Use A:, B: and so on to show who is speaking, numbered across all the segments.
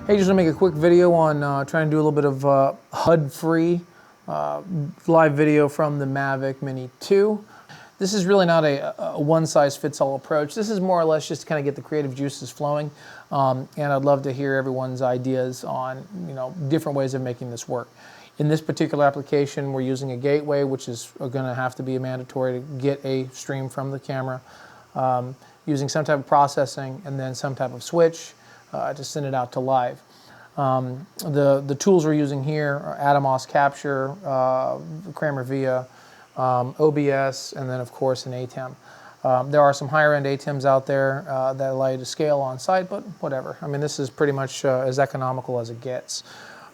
A: Hey, just want to make a quick video on trying to do a little bit of HUD-free live video from the Mavic Mini 2. This is really not a one-size-fits-all approach. This is more or less just to kind of get the creative juices flowing, and I'd love to hear everyone's ideas on different ways of making this work. In this particular application, we're using a gateway, which is going to have to be mandatory to get a stream from the camera, using some type of processing and then some type of switch to send it out to live. The tools we're using here are ATEM capture, Kramer Via, OBS, and then of course an ATEM. There are some higher end ATEMs out there that allow you to scale on site, but whatever. I mean, this is pretty much as economical as it gets.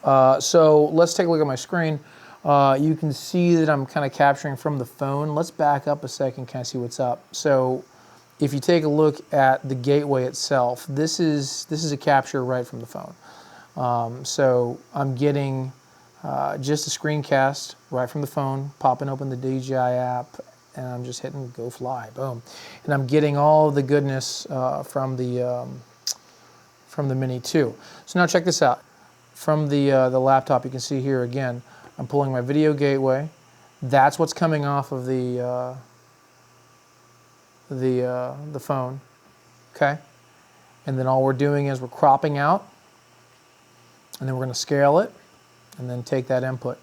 A: So let's take a look at my screen. You can see that I'm kind of capturing from the phone. Let's back up a second, kind of see what's up. So if you take a look at the gateway itself, this is a capture right from the phone. So I'm getting just a screencast right from the phone, popping open the DJI app, and I'm just hitting go fly, boom. And I'm getting all the goodness from the Mini 2. So now check this out. From the laptop, you can see here again, I'm pulling my video gateway. That's what's coming off of the phone, okay? And then all we're doing is we're cropping out, and then we're going to scale it, and then take that input.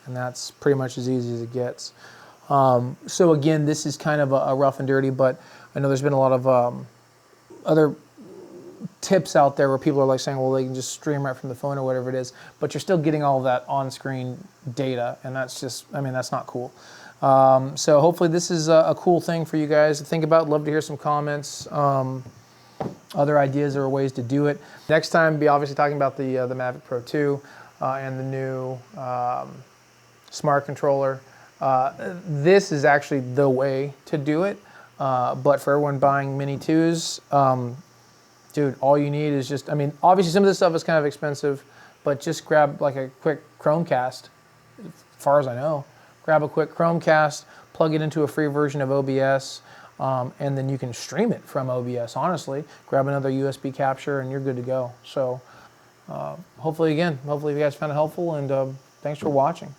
A: And that's pretty much as easy as it gets. So again, this is kind of a rough and dirty, but I know there's been a lot of other tips out there where people are like saying, well, they can just stream right from the phone or whatever it is, but you're still getting all of that on-screen data, and that's just, I mean, that's not cool. So hopefully this is a cool thing for you guys to think about. Love to hear some comments, other ideas or ways to do it. Next time, be obviously talking about the Mavic Pro 2 and the new smart controller. This is actually the way to do it, but for everyone buying Mini 2s, dude, all you need is just, I mean, obviously some of this stuff is kind of expensive, but just grab like a quick Chromecast, as far as I know. Grab a quick Chromecast, plug it into a free version of OBS, and then you can stream it from OBS, honestly. Grab another USB capture and you're good to go. So hopefully you guys found it helpful, and thanks for watching.